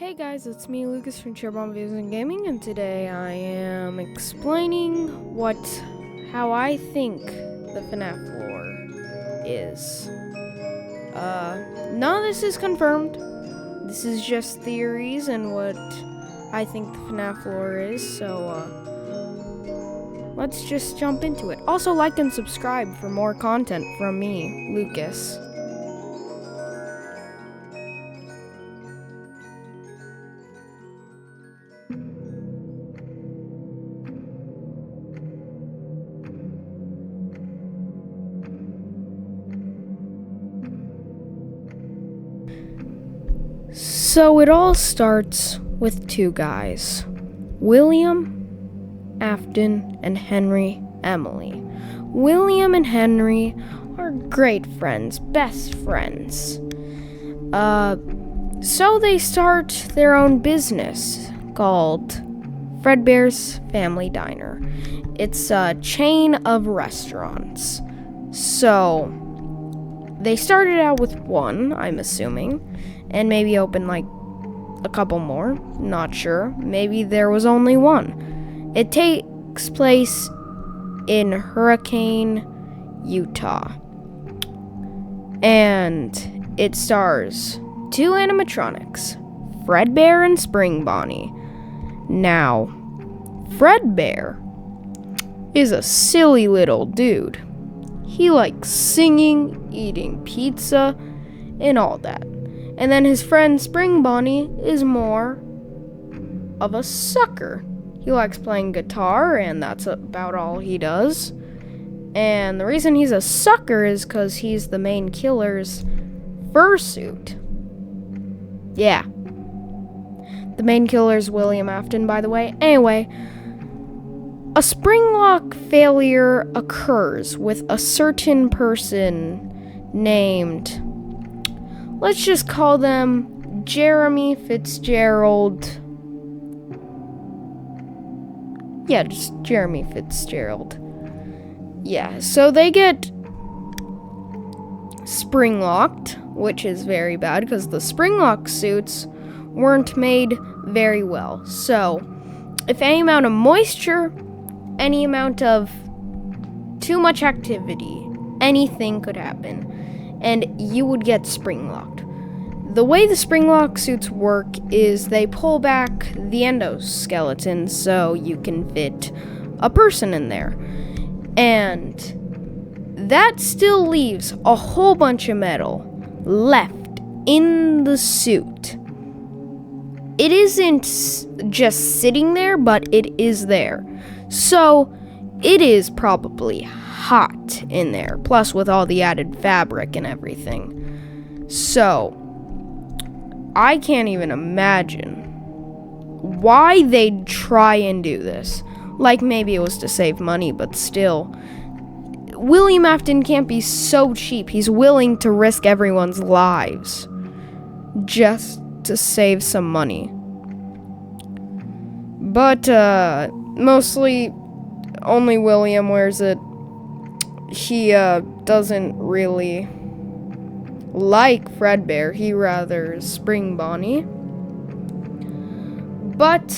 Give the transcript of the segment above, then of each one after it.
Hey guys, it's me, Lucas from Cheerbomb Views and Gaming, and today I am explaining how I think the FNAF lore is. None of this is confirmed. This is just theories and what I think the FNAF lore is, so, let's just jump into it. Also, like and subscribe for more content from me, Lucas. So it all starts with two guys, William Afton and Henry Emily. William and Henry are great friends, best friends. So they start their own business called Fredbear's Family Diner. It's a chain of restaurants. So they started out with one, I'm assuming, and maybe opened like a couple more, not sure. Maybe there was only one. It takes place in Hurricane, Utah. And it stars two animatronics, Fredbear and Spring Bonnie. Now, Fredbear is a silly little dude. He likes singing, eating pizza, and all that. And then his friend Spring Bonnie is more of a sucker. He likes playing guitar, and that's about all he does. And the reason he's a sucker is because he's the main killer's fursuit. Yeah. The main killer's William Afton, by the way. Anyway, a spring lock failure occurs with a certain person named, let's just call them Jeremy Fitzgerald. Yeah, just Jeremy Fitzgerald. Yeah, so they get spring locked, which is very bad because the spring lock suits weren't made very well. So, if any amount of moisture, any amount of too much activity, anything could happen, and you would get spring locked. The way the spring lock suits work is they pull back the endoskeleton so you can fit a person in there. And that still leaves a whole bunch of metal left in the suit. It isn't just sitting there, but it is there. So it is probably hot in there, plus with all the added fabric and everything. So I can't even imagine why they'd try and do this. Like, maybe it was to save money, but still. William Afton can't be so cheap. He's willing to risk everyone's lives just to save some money. But, mostly only William wears it. He, doesn't really like Fredbear. He rather Spring Bonnie. But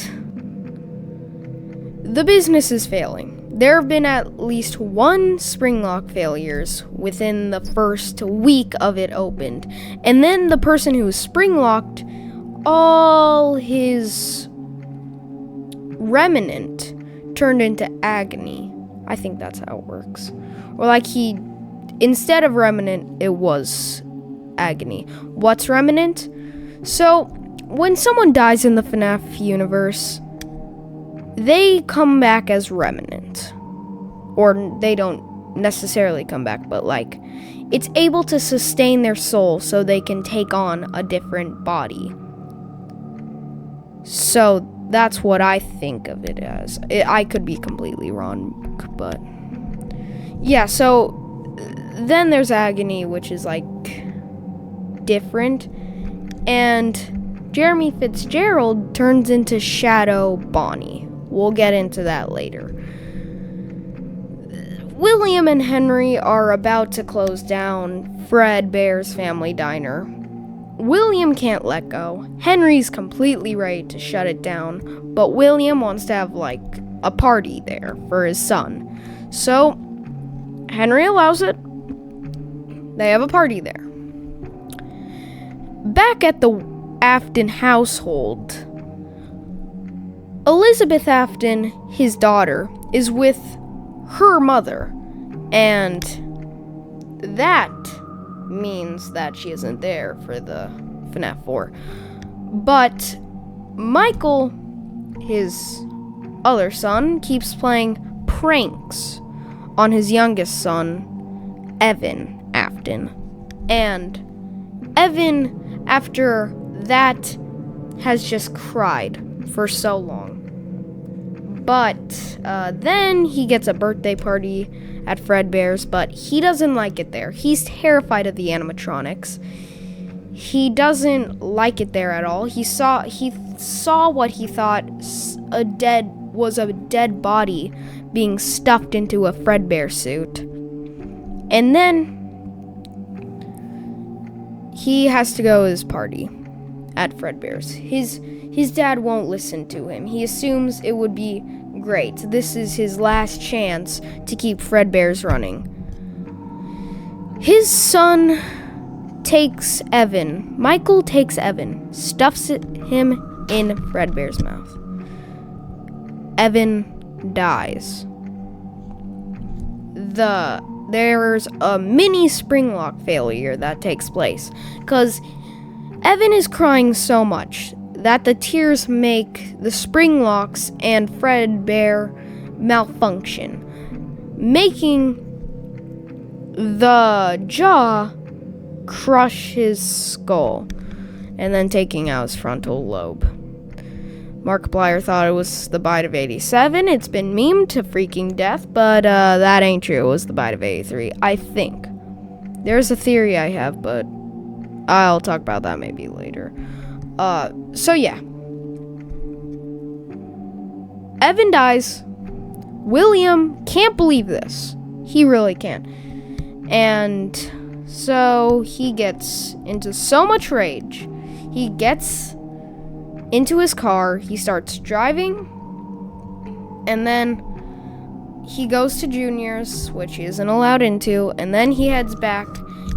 the business is failing. There have been at least one spring lock failures within the first week of it opened. And then the person who was spring locked, all his remnant turned into agony. I think that's how it works. Or like instead of remnant, it was agony. What's remnant? So, when someone dies in the FNAF universe, they come back as remnant. Or they don't necessarily come back, but like, it's able to sustain their soul so they can take on a different body. So, that's what I think of it as. I could be completely wrong, but yeah, so then there's agony, which is like different, and Jeremy Fitzgerald turns into Shadow Bonnie. We'll get into that later. William and Henry are about to close down Fredbear's Family Diner William can't let go. Henry's completely ready to shut it down, but William wants to have, like, a party there for his son. So, Henry allows it. They have a party there. Back at the Afton household, Elizabeth Afton, his daughter, is with her mother, and that means that she isn't there for the FNAF 4. But Michael, his other son, keeps playing pranks on his youngest son, Evan Afton. And Evan, after that, has just cried for so long. But then he gets a birthday party at Fredbear's, but he doesn't like it there. He's terrified of the animatronics. He doesn't like it there at all. He saw what he thought was a dead body being stuffed into a Fredbear suit. And then he has to go to his party at Fredbear's. His dad won't listen to him. He assumes it would be great. This is his last chance to keep Fredbear's running. His son takes Evan. Michael takes Evan, stuffs him in Fredbear's mouth. Evan dies. There's a mini spring lock failure that takes place, because Evan is crying so much that the tears make the spring locks and Fredbear malfunction, making the jaw crush his skull and then taking out his frontal lobe. Markiplier thought it was the bite of 87. It's been memed to freaking death, but that ain't true. It was the bite of 83, I think. There's a theory I have, but I'll talk about that maybe later. So yeah. Evan dies. William can't believe this. He really can't. And so he gets into so much rage. He gets into his car. He starts driving. And then he goes to Junior's, which he isn't allowed into. And then he heads back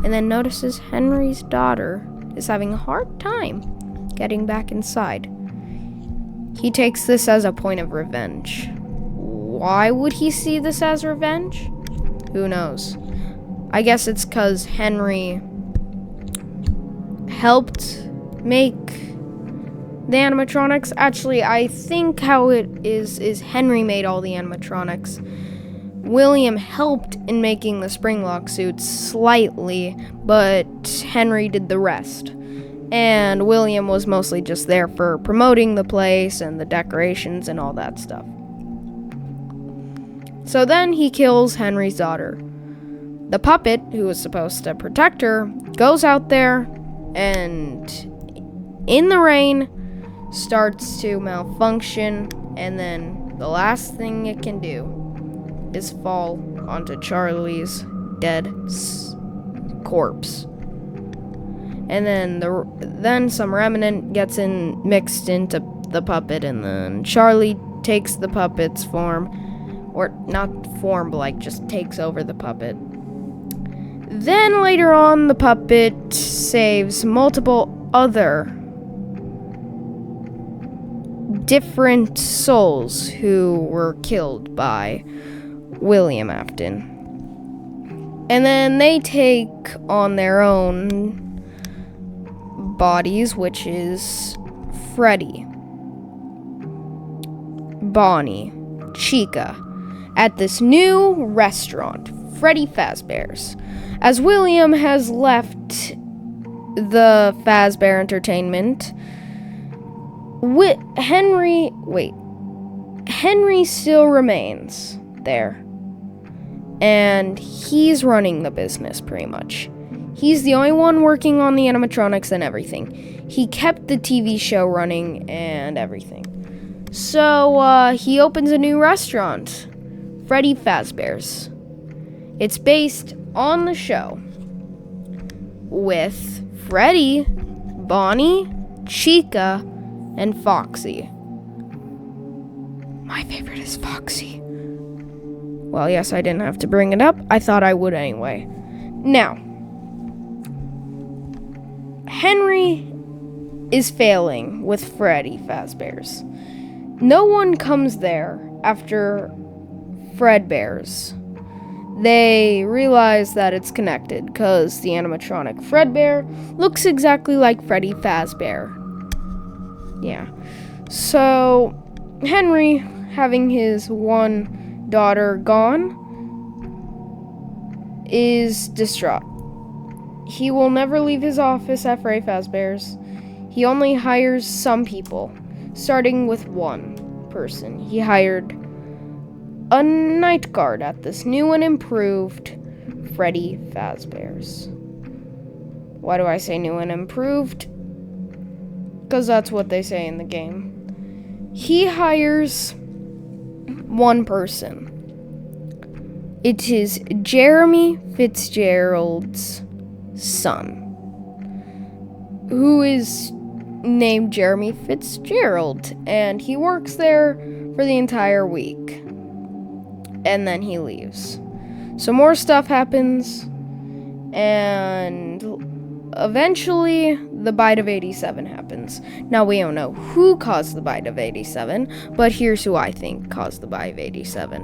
and then notices Henry's daughter is having a hard time getting back inside. He takes this as a point of revenge. Why would he see this as revenge? Who knows? I guess it's because Henry helped make the animatronics. Actually, I think how it is Henry made all the animatronics. William helped in making the springlock suits slightly, but Henry did the rest. And William was mostly just there for promoting the place and the decorations and all that stuff. So then he kills Henry's daughter. The puppet, who was supposed to protect her, goes out there and in the rain starts to malfunction, and then the last thing it can do is fall onto Charlie's dead corpse. And then some remnant gets mixed into the puppet, and then Charlie takes the puppet's form, or not form, but like just takes over the puppet. Then later on, the puppet saves multiple other different souls who were killed by William Afton. And then they take on their own bodies, which is Freddy, Bonnie, Chica, at this new restaurant, Freddy Fazbear's. As William has left the Fazbear Entertainment, Henry still remains there. And he's running the business pretty much. He's the only one working on the animatronics and everything. He kept the TV show running and everything. So he opens a new restaurant, Freddy Fazbear's. It's based on the show, with Freddy, Bonnie, Chica, and Foxy. My favorite is Foxy. Well, yes, I didn't have to bring it up. I thought I would anyway. Now, Henry is failing with Freddy Fazbear's. No one comes there after Fredbear's. They realize that it's connected because the animatronic Fredbear looks exactly like Freddy Fazbear. Yeah. So, Henry, having his one daughter gone, is distraught. He will never leave his office at Freddy Fazbear's. He only hires some people, starting with one person. He hired a night guard at this new and improved Freddy Fazbear's. Why do I say new and improved? Because that's what they say in the game. He hires one person. It is Jeremy Fitzgerald's son, who is named Jeremy Fitzgerald, and he works there for the entire week, and then he leaves. So more stuff happens, and eventually the bite of 87 happens. Now, we don't know who caused the bite of 87, but here's who I think caused the bite of 87.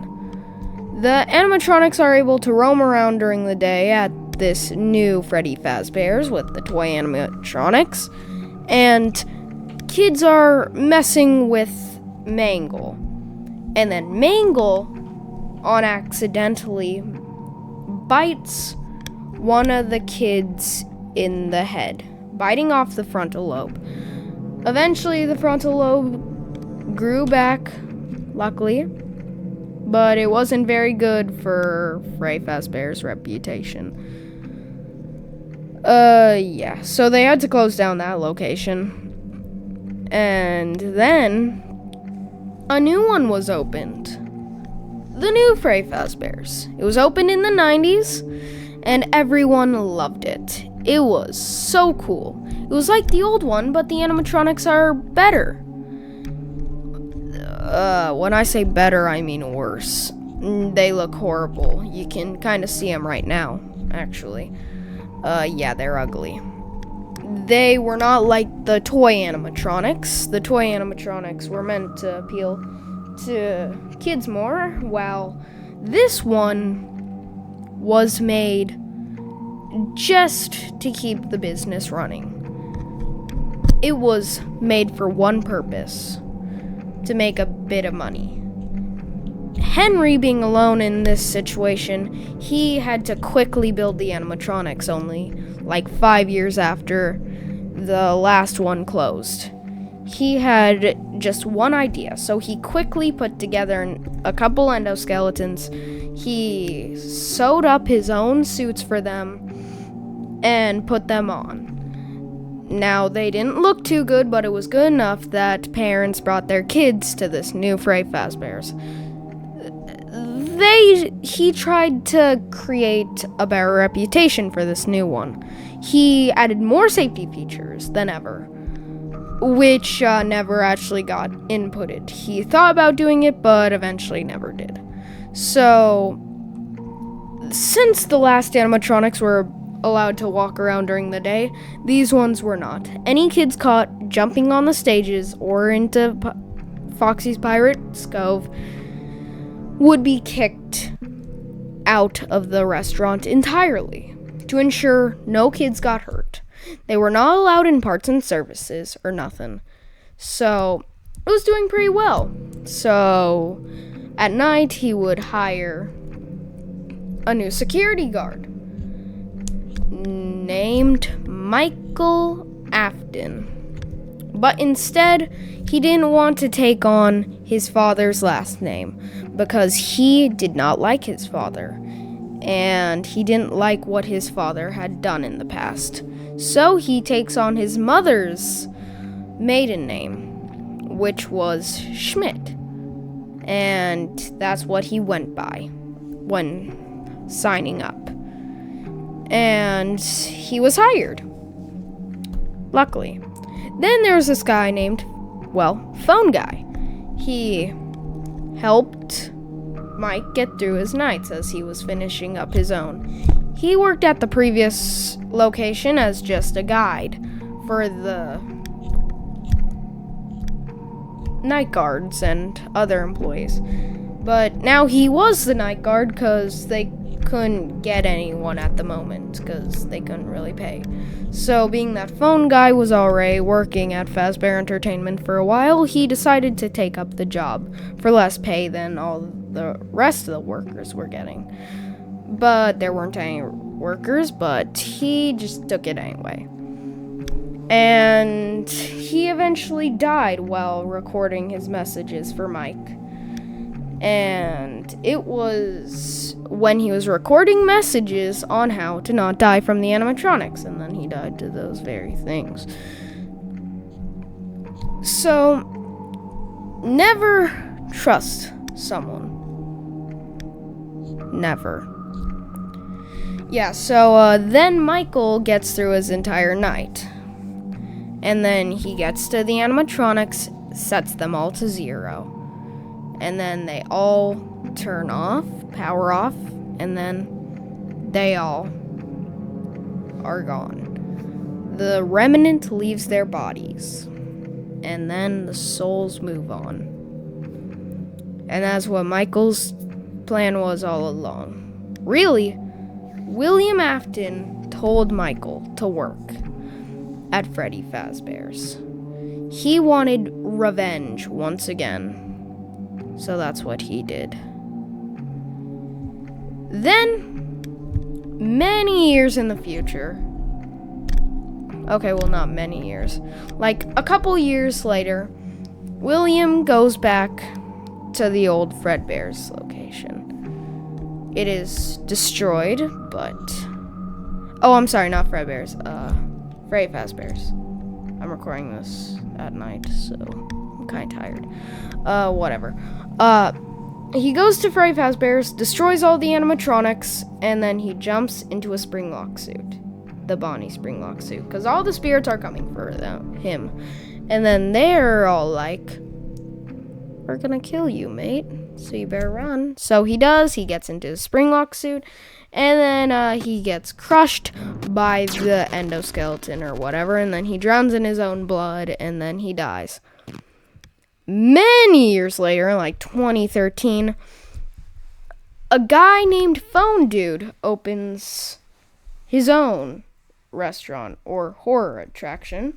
The animatronics are able to roam around during the day at this new Freddy Fazbear's with the toy animatronics, and kids are messing with Mangle. And then Mangle, accidentally, bites one of the kids in the head, biting off the frontal lobe. Eventually, the frontal lobe grew back, luckily, but it wasn't very good for Freddy Fazbear's reputation. Yeah, so they had to close down that location. And then a new one was opened. The new Freddy Fazbear's. It was opened in the 90s, and everyone loved it. It was so cool. It was like the old one, but the animatronics are better. When I say better, I mean worse. They look horrible. You can kind of see them right now, actually. Yeah, they're ugly. They were not like the toy animatronics. The toy animatronics were meant to appeal to kids more, while this one was made just to keep the business running. It was made for one purpose: to make a bit of money. Henry, being alone in this situation, he had to quickly build the animatronics only like 5 years after the last one closed. He had just one idea, so he quickly put together a couple endoskeletons. He sewed up his own suits for them and put them on. Now, they didn't look too good, but it was good enough that parents brought their kids to this new Freddy Fazbear's. He tried to create a better reputation for this new one. He added more safety features than ever, which never actually got inputted. He thought about doing it, but eventually never did. So, since the last animatronics were allowed to walk around during the day, these ones were not. Any kids caught jumping on the stages or into Foxy's Pirate's Cove would be kicked out of the restaurant entirely to ensure no kids got hurt. They were not allowed in parts and services or nothing. So, it was doing pretty well. So, at night, he would hire a new security guard named Michael Afton. But instead, he didn't want to take on his father's last name because he did not like his father, and he didn't like what his father had done in the past. So he takes on his mother's maiden name, which was Schmidt, and that's what he went by when signing up. And he was hired. luckily. Then there was this guy named, Phone Guy. He helped Mike get through his nights as he was finishing up his own. He worked at the previous location as just a guide for the night guards and other employees. But now he was the night guard because they couldn't get anyone at the moment because they couldn't really pay. So being that Phone Guy was already working at Fazbear Entertainment for a while, he decided to take up the job for less pay than all the rest of the workers were getting. But there weren't any workers, but he just took it anyway. And he eventually died while recording his messages for Mike. And it was when he was recording messages on how to not die from the animatronics, and then he died to those very things. So, never trust someone. Never. Yeah, so then Michael gets through his entire night. And then he gets to the animatronics, sets them all to 0. And then they all turn off, power off, and then they all are gone. The remnant leaves their bodies, and then the souls move on. And that's what Michael's plan was all along. Really, William Afton told Michael to work at Freddy Fazbear's. He wanted revenge once again. So that's what he did. Then, many years in the future, okay, well, not many years, like a couple years later, William goes back to the old Fredbear's location. It is destroyed, but... Oh, I'm sorry, not Fredbear's, Freddy Fazbear's. I'm recording this at night, so I'm kind of tired. Whatever. He goes to Freddy Fazbear's, destroys all the animatronics, and then he jumps into a Springlock suit. The Bonnie Springlock suit. Because all the spirits are coming for him. And then they're all like, we're gonna kill you, mate. So you better run. So he does. He gets into his Springlock suit. And then he gets crushed by the endoskeleton or whatever. And then he drowns in his own blood. And then he dies. Many years later, like 2013, a guy named Phone Dude opens his own restaurant or horror attraction.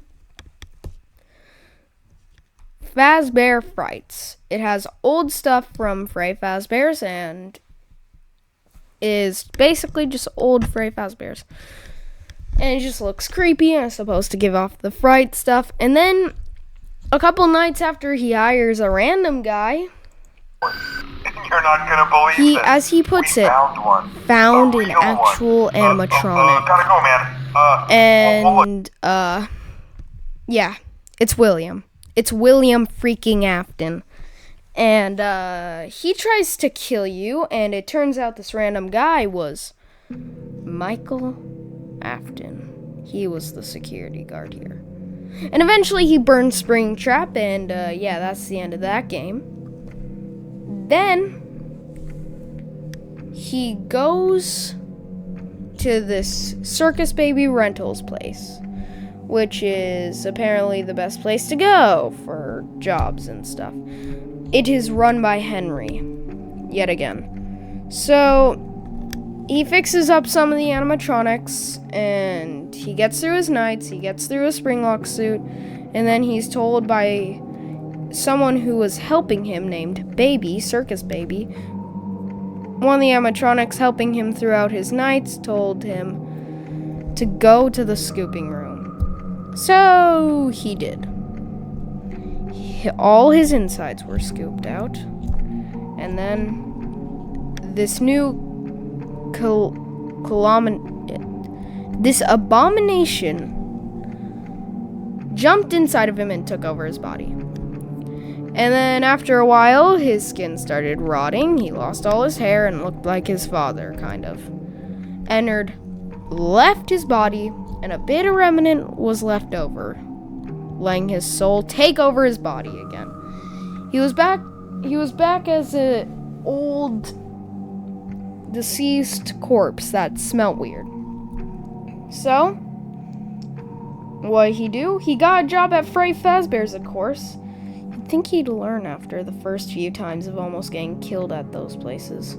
Fazbear Frights. It has old stuff from Freddy Fazbear's and is basically just old Freddy Fazbear's. And it just looks creepy and it's supposed to give off the fright stuff. And then a couple nights after he hires a random guy, you're not gonna believe he, this. As he puts it, found an actual animatronic. Gotta go, man. Yeah, it's William. It's William freaking Afton. And, he tries to kill you, and it turns out this random guy was Michael Afton. He was the security guard here. And eventually he burns Springtrap, and yeah, that's the end of that game. Then he goes to this Circus Baby Rentals place, which is apparently the best place to go for jobs and stuff. It is run by Henry, yet again. So he fixes up some of the animatronics, and he gets through his nights, he gets through a Springlock suit, and then he's told by someone who was helping him named Baby, Circus Baby. One of the animatronics helping him throughout his nights told him to go to the scooping room. So he did. All his insides were scooped out, and then this new this abomination jumped inside of him and took over his body. And then after a while, his skin started rotting. He lost all his hair and looked like his father, kind of. Ennard left his body and a bit of remnant was left over, letting his soul take over his body again. He was back as a old deceased corpse that smelt weird. So, what'd he do? He got a job at Freddy Fazbear's, of course. You'd think he'd learn after the first few times of almost getting killed at those places.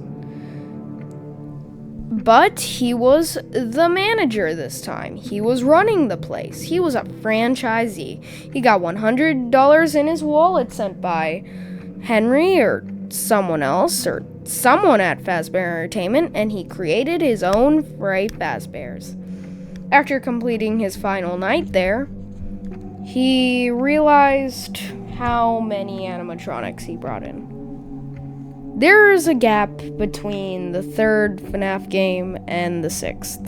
But he was the manager this time. He was running the place. He was a franchisee. He got $100 in his wallet sent by Henry or someone else or someone at Fazbear Entertainment, and he created his own Freddy Fazbear's. After completing his final night there, he realized how many animatronics he brought in. There is a gap between the third FNAF game and the sixth,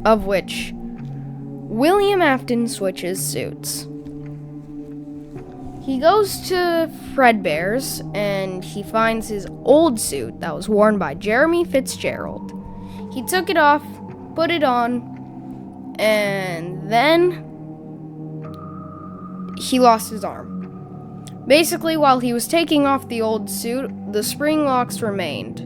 of which William Afton switches suits. He goes to Fredbear's and he finds his old suit that was worn by Jeremy Fitzgerald. He took it off, put it on, and then he lost his arm. Basically, while he was taking off the old suit, the spring locks remained.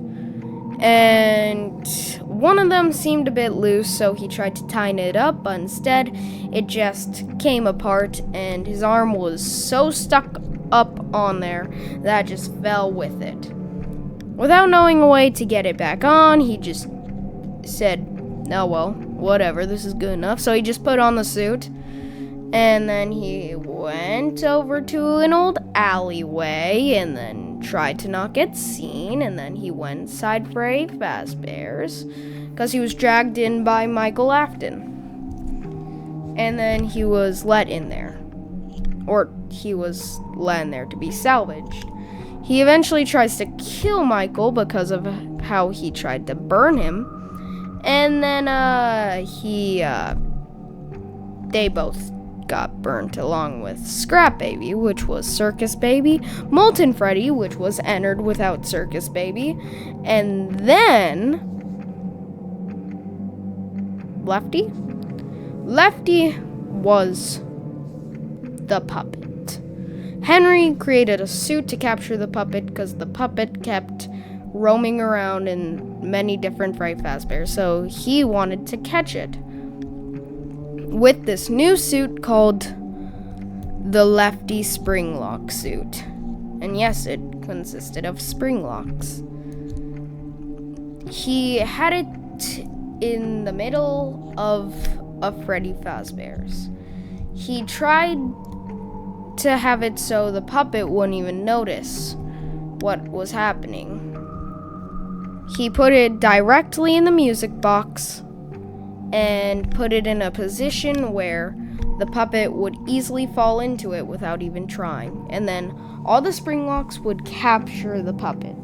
And one of them seemed a bit loose, so he tried to tighten it up, but instead, it just came apart, and his arm was so stuck up on there that it just fell with it. Without knowing a way to get it back on, he just said, oh well, whatever, this is good enough. So he just put on the suit. And then he went over to an old alleyway and then tried to not get seen. And then he went inside Freddy Fazbear's because he was dragged in by Michael Afton. And then he was let in there. Or he was let in there to be salvaged. He eventually tries to kill Michael because of how he tried to burn him. And then they both got burnt along with Scrap Baby, which was Circus Baby, Molten Freddy, which was entered without Circus Baby, and then Lefty was the puppet. Henry created a suit to capture the puppet because the puppet kept roaming around in many different Freddy Fazbears, so he wanted to catch it with this new suit called the Lefty Spring Lock suit. And yes, it consisted of spring locks. He had it in the middle of a Freddy Fazbear's. He tried to have it so the puppet wouldn't even notice what was happening. He put it directly in the music box and put it in a position where the puppet would easily fall into it without even trying. And then all the spring locks would capture the puppet.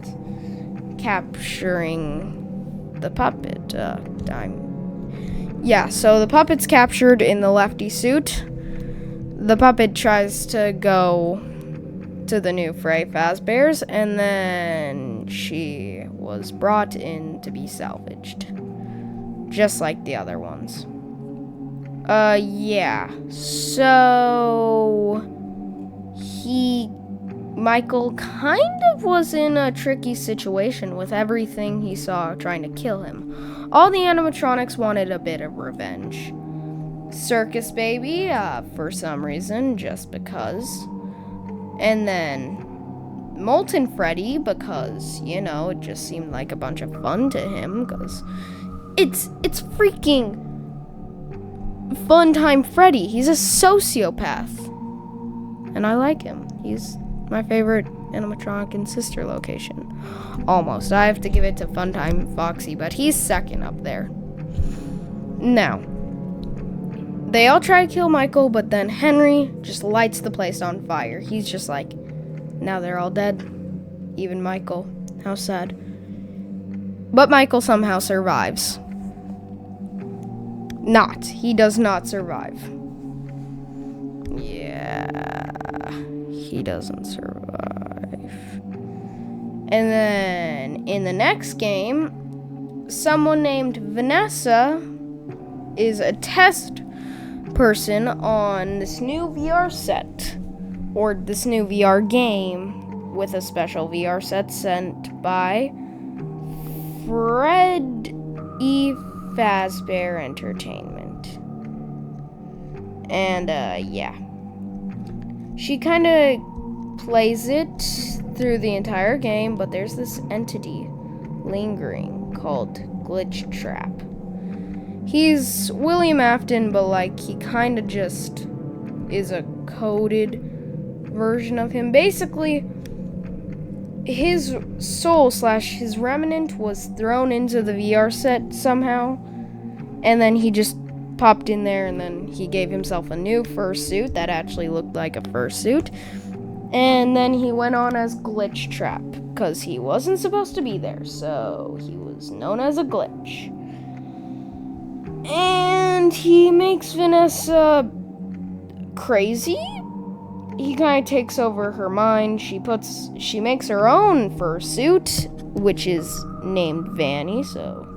Capturing the puppet. So the puppet's captured in the Lefty suit. The puppet tries to go to the new Freddy Fazbear's, and then she was brought in to be salvaged. Just like the other ones. So Michael kind of was in a tricky situation with everything he saw trying to kill him. All the animatronics wanted a bit of revenge. Circus Baby, for some reason, just because. And then Molten Freddy, because, it just seemed like a bunch of fun to him, because it's freaking Fun Time Freddy. He's a sociopath. And I like him. He's my favorite animatronic in Sister Location. Almost. I have to give it to Funtime Foxy, but he's second up there. Now, they all try to kill Michael, but then Henry just lights the place on fire. He's just like, now they're all dead. Even Michael. How sad. But Michael somehow survives. He does not survive. Yeah, he doesn't survive. And then in the next game, someone named Vanessa is a test person on this new VR set, or this new VR game with a special VR set sent by Fazbear Entertainment. And yeah, she kind of plays it through the entire game, but there's this entity lingering called Glitch Trap. He's William Afton, but like he kind of just is a coded version of him. Basically, his soul / his remnant was thrown into the VR set somehow, and then he just popped in there, and then he gave himself a new fursuit that actually looked like a fursuit, and then he went on as Glitch Trap because he wasn't supposed to be there, so he was known as a glitch. And he makes Vanessa crazy. He kind of takes over her mind. She makes her own fursuit, which is named Vanny, so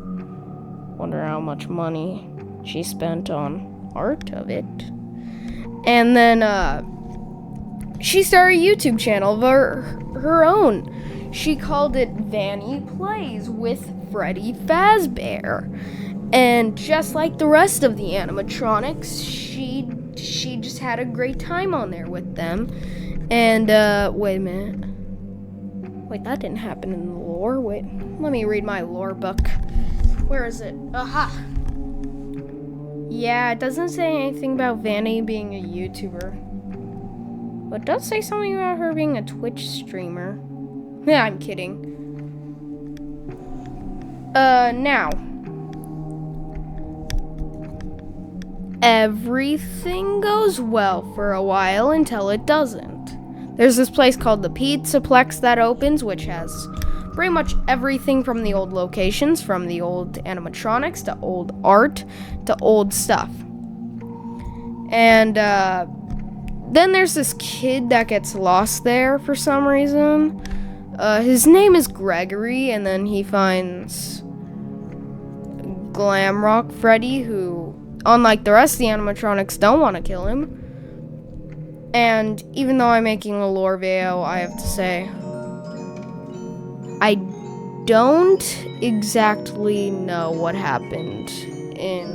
wonder how much money she spent on art of it. And then she started a YouTube channel of her own. She called it Vanny Plays with Freddy Fazbear. And just like the rest of the animatronics, she just had a great time on there with them. And wait a minute. Wait, that didn't happen in the lore. Wait, let me read my lore book. Where is it? Aha! Yeah, it doesn't say anything about Vanny being a YouTuber. But it does say something about her being a Twitch streamer. Yeah, I'm kidding. Now. Everything goes well for a while until it doesn't. There's this place called the Pizzaplex that opens, which has pretty much everything from the old locations, from the old animatronics to old art to old stuff. And then there's this kid that gets lost there for some reason. His name is Gregory, and then he finds Glamrock Freddy, who, unlike the rest of the animatronics, don't want to kill him. And even though I'm making a lore video, I have to say, I don't exactly know what happened in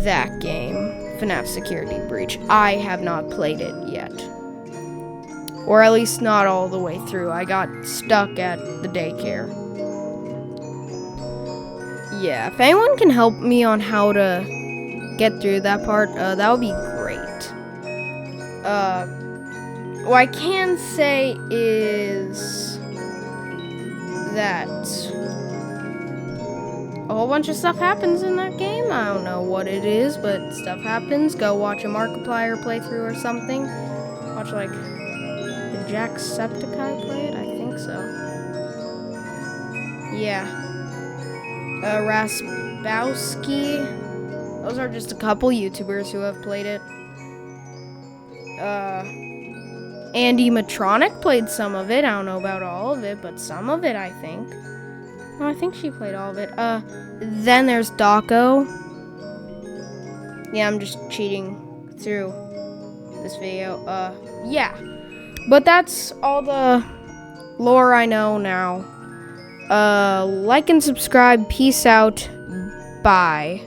that game, FNAF Security Breach. I have not played it yet. Or at least not all the way through. I got stuck at the daycare. Yeah, if anyone can help me on how to get through that part, that would be great. What I can say is that a whole bunch of stuff happens in that game. I don't know what it is, but stuff happens. Go watch a Markiplier playthrough or something. Watch like the Jacksepticeye play it? I think so. Yeah. Raspowski. Those are just a couple YouTubers who have played it. Andy Matronic played some of it. I don't know about all of it, but some of it, I think. No, I think she played all of it. Then there's Dawko. Yeah, I'm just cheating through this video. Yeah. But that's all the lore I know now. Like and subscribe. Peace out. Bye.